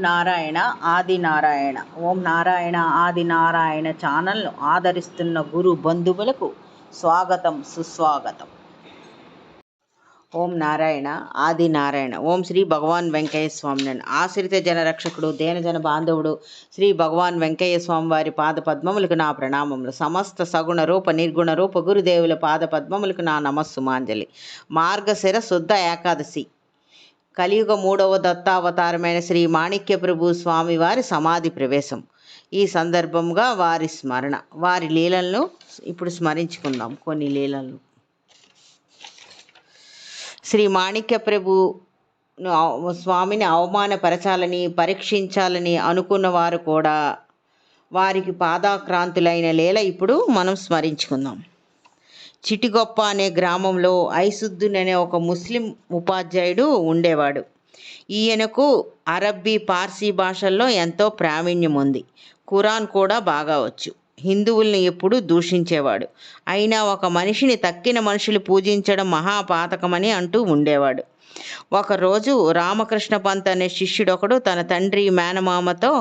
నారాయణ ఆది నారాయణ. ఓం నారాయణ ఆది నారాయణ ఛానల్ను ఆదరిస్తున్న గురు బంధువులకు స్వాగతం, సుస్వాగతం. ఓం నారాయణ ఆది నారాయణ. ఓం శ్రీ భగవాన్ వెంకయ్య స్వామి. ఆశ్రిత జన రక్షకుడు, దేనజన బాంధవుడు శ్రీ భగవాన్ వెంకయ్య స్వామి వారి పాద పద్మములకు నా ప్రణామములు. సమస్త సగుణ రూప నిర్గుణ రూప గురుదేవుల పాద పద్మములకు నా నమస్సుమాంజలి. మార్గశిర శుద్ధ ఏకాదశి, కలియుగ 3వ దత్తావతారమైన శ్రీ మాణిక్య ప్రభు స్వామి వారి సమాధి ప్రవేశం. ఈ సందర్భంగా వారి స్మరణ, వారి లీలలను ఇప్పుడు స్మరించుకుందాం. కొన్ని లీలలను. శ్రీ మాణిక్య ప్రభు స్వామిని అవమానపరచాలని, పరీక్షించాలని అనుకున్న వారు కూడా వారికి పాదాక్రాంతులైన లీల ఇప్పుడు మనం స్మరించుకుందాం. చిటిగొప్ప అనే గ్రామంలో ఐసుద్దీన్ అనే ఒక ముస్లిం ఉపాధ్యాయుడు ఉండేవాడు. ఈయనకు అరబ్బీ, పార్సీ భాషల్లో ఎంతో ప్రావీణ్యం ఉంది. ఖురాన్ కూడా బాగా వచ్చు. హిందువుల్ని ఎప్పుడూ దూషించేవాడు. అయినా ఒక మనిషిని తక్కిన మనుషులు పూజించడం మహాపాతకమని అంటూ ఉండేవాడు. ఒకరోజు రామకృష్ణ పంత్ అనే శిష్యుడొకడు తన తండ్రి మేనమామతో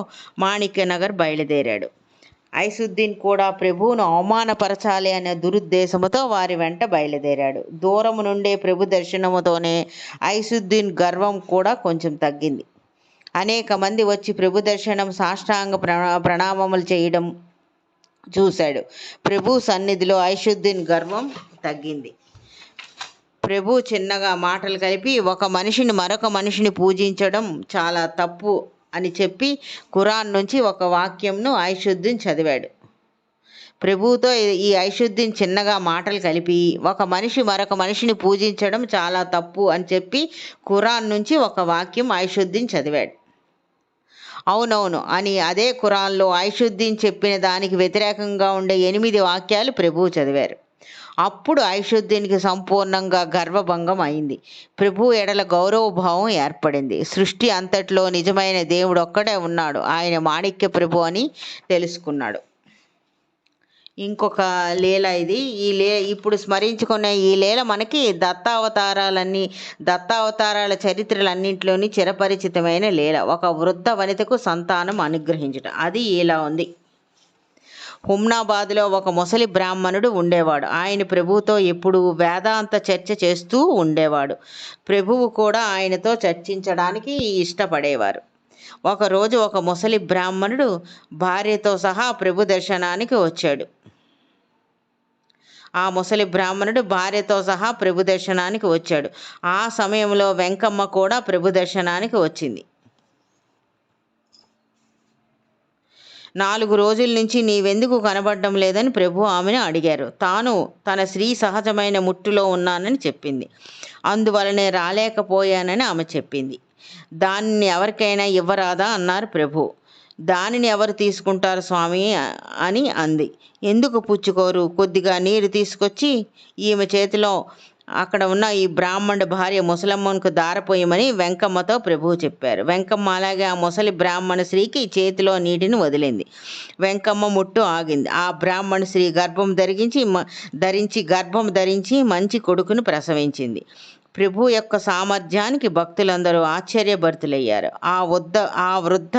మాణిక్యనగర్ బయలుదేరాడు. ఐసుద్దీన్ కూడా ప్రభువును అవమానపరచాలి అనే దురుద్దేశముతో వారి వెంట బయలుదేరాడు. దూరము నుండే ప్రభు దర్శనముతోనే ఐసుద్దీన్ గర్వం కూడా కొంచెం తగ్గింది. అనేక మంది వచ్చి ప్రభు దర్శనం, సాష్టాంగ ప్రణామములు చేయడం చూశాడు. ప్రభు సన్నిధిలో ఐసుద్దీన్ గర్వం తగ్గింది. ప్రభు చిన్నగా మాటలు కలిపి ఒక మనిషిని మరొక మనిషిని పూజించడం చాలా తప్పు అని చెప్పి ఖురాన్ నుంచి ఒక వాక్యంను ఐసుద్దీన్ చదివాడు. ప్రభువుతో ఈ ఐసుద్దీన్ చిన్నగా మాటలు కలిపి ఒక మనిషి మరొక మనిషిని పూజించడం చాలా తప్పు అని చెప్పి ఖురాన్ నుంచి ఒక వాక్యం ఐసుద్దీన్ చదివాడు. అవునవును అని అదే ఖురాన్లో ఐసుద్దీన్ చెప్పిన దానికి వ్యతిరేకంగా ఉండే 8 వాక్యాలు ప్రభువు చదివారు. అప్పుడు ఐసుద్దీన్కి సంపూర్ణంగా గర్వభంగం అయింది. ప్రభు ఎడల గౌరవభావం ఏర్పడింది. సృష్టి అంతట్లో నిజమైన దేవుడు ఒక్కడే ఉన్నాడు, ఆయన మాణిక్య ప్రభు అని తెలుసుకున్నాడు. ఇంకొక లీల ఇది. ఇప్పుడు స్మరించుకునే ఈ లీల మనకి దత్తావతారాల చరిత్రలన్నింటిలోని చిరపరిచితమైన లీల. ఒక వృద్ధ వనితకు సంతానం అనుగ్రహించట. అది ఇలా ఉంది. హుమ్నాబాద్లో ఒక ముసలి బ్రాహ్మణుడు ఉండేవాడు. ఆయన ప్రభువుతో ఎప్పుడూ వేదాంత చర్చ చేస్తూ ఉండేవాడు. ప్రభువు కూడా ఆయనతో చర్చించడానికి ఇష్టపడేవారు. ఒకరోజు ఒక ముసలి బ్రాహ్మణుడు భార్యతో సహా ప్రభు దర్శనానికి వచ్చాడు. ఆ ముసలి బ్రాహ్మణుడు భార్యతో సహా ప్రభు దర్శనానికి వచ్చాడు. ఆ సమయంలో వెంకమ్మ కూడా ప్రభు దర్శనానికి వచ్చింది. 4 రోజుల నుంచి నీవెందుకు కనబడడం లేదని ప్రభు ఆమెను అడిగారు. తాను తన స్త్రీ సహజమైన ముట్టులో ఉన్నానని చెప్పింది. అందువలనే రాలేకపోయానని ఆమె చెప్పింది. దానిని ఎవరికైనా ఇవ్వరాదా అన్నారు ప్రభు. దానిని ఎవరు తీసుకుంటారు స్వామి అని అంది. ఎందుకు పుచ్చుకోరు? కొద్దిగా నీరు తీసుకొచ్చి ఈమె చేతిలో అక్కడ ఉన్న ఈ బ్రాహ్మణుడి భార్య ముసలమ్మకు దారపోయమని వెంకమ్మతో ప్రభువు చెప్పారు. వెంకమ్మ అలాగే ఆ ముసలి బ్రాహ్మణ స్త్రీకి చేతిలో నీటిని వదిలింది. వెంకమ్మ ముట్టు ఆగింది. ఆ బ్రాహ్మణ స్త్రీ గర్భం ధరించి మంచి కొడుకును ప్రసవించింది. ప్రభు యొక్క సామర్థ్యానికి భక్తులందరూ ఆశ్చర్యభరితులయ్యారు. ఆ వృద్ధ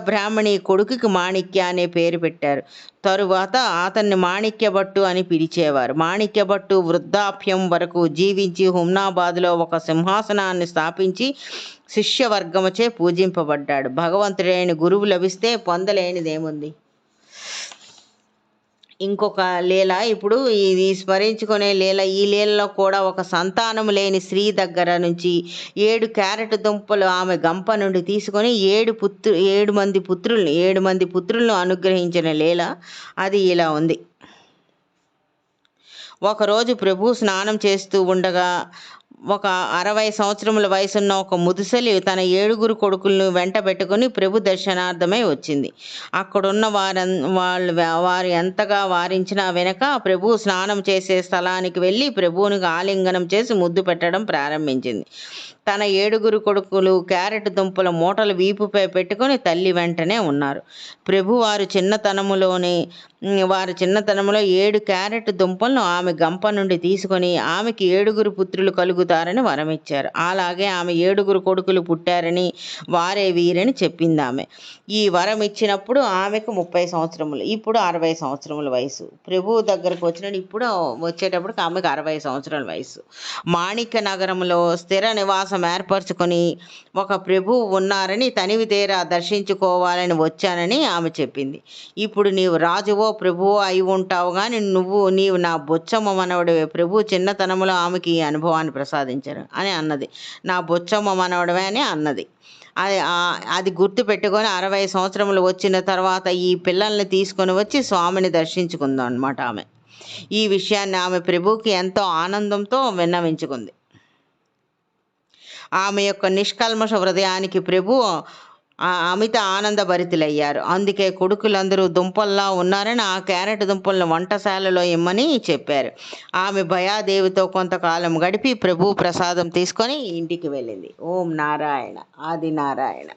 బ్రాహ్మణి కొడుకుకి మాణిక్య అనే పేరు పెట్టారు. తరువాత అతన్ని మాణిక్యభట్టు అని పిలిచేవారు. మాణిక్యభట్టు వృద్ధాప్యం వరకు జీవించి హుమ్నాబాద్లో ఒక సింహాసనాన్ని స్థాపించి శిష్యవర్గముచే పూజింపబడ్డాడు. భగవంతుడైన గురువు లభిస్తే పొందలేనిదేముంది. ఇంకొక లీల ఇప్పుడు ఇది స్మరించుకునే లీల. ఈ లీలలో కూడా ఒక సంతానం లేని స్త్రీ దగ్గర నుంచి 7 క్యారెట్ దుంపలు ఆమె గంప నుండి తీసుకొని 7 మంది పుత్రులను అనుగ్రహించిన లీల. అది ఇలా ఉంది. ఒకరోజు ప్రభు స్నానం చేస్తూ ఉండగా ఒక 60 సంవత్సరముల వయసున్న ఒక ముదుసలి తన 7 కొడుకులను వెంట పెట్టుకుని ప్రభు దర్శనార్థమై వచ్చింది. అక్కడున్న వారు ఎంతగా వారించినా వెనక ప్రభు స్నానం చేసే స్థలానికి వెళ్ళి ప్రభువునికి ఆలింగనం చేసి ముద్దు పెట్టడం ప్రారంభించింది. తన 7 కొడుకులు క్యారెట్ దుంపల మూటలు వీపుపై పెట్టుకొని తల్లి వెంటనే ఉన్నారు. వారి చిన్నతనంలో 7 క్యారెట్ దుంపలను ఆమె గంప నుండి తీసుకొని ఆమెకి 7 పుత్రులు కలుగుతారని వరమిచ్చారు. అలాగే ఆమె 7 కొడుకులు పుట్టారని వారే వీరని చెప్పింది. ఆమె ఈ వరం ఇచ్చినప్పుడు ఆమెకు 30 సంవత్సరములు, ఇప్పుడు 60 సంవత్సరముల వయసు. ప్రభువు దగ్గరకు వచ్చేటప్పటికి ఆమెకు 60 సంవత్సరాల వయసు. మాణిక్య నగరంలో స్థిర నివాసం ఏర్పరచుకొని ఒక ప్రభువు ఉన్నారని తనివి తీరా దర్శించుకోవాలని వచ్చానని ఆమె చెప్పింది. ఇప్పుడు నీవు రాజువో ప్రభువో అయి ఉంటావు, కానీ నీవు నా బొచ్చమ్మ మనవడివే. ప్రభు చిన్నతనంలో ఆమెకి ఈ అనుభవాన్ని ప్రసాదించారు అని అన్నది. నా బొచ్చమ్మ మనవడమే అని అన్నది. అది గుర్తు పెట్టుకొని 60 సంవత్సరములు వచ్చిన తర్వాత ఈ పిల్లల్ని తీసుకొని వచ్చి స్వామిని దర్శించుకుందాం అన్నమాట. ఆమె ఈ విషయాన్ని ఆమె ప్రభువుకి ఎంతో ఆనందంతో విన్నవించుకుంది. ఆమె యొక్క నిష్కల్మష హృదయానికి ప్రభు అమిత ఆనందభరితులయ్యారు. అందుకే కొడుకులందరూ దుంపల్లా ఉన్నారని ఆ క్యారెట్ దుంపలను వంటశాలలో ఇమ్మని చెప్పారు. ఆమె భయాదేవితో కొంతకాలం గడిపి ప్రభు ప్రసాదం తీసుకొని ఇంటికి వెళ్ళింది. ఓం నారాయణ ఆది నారాయణ.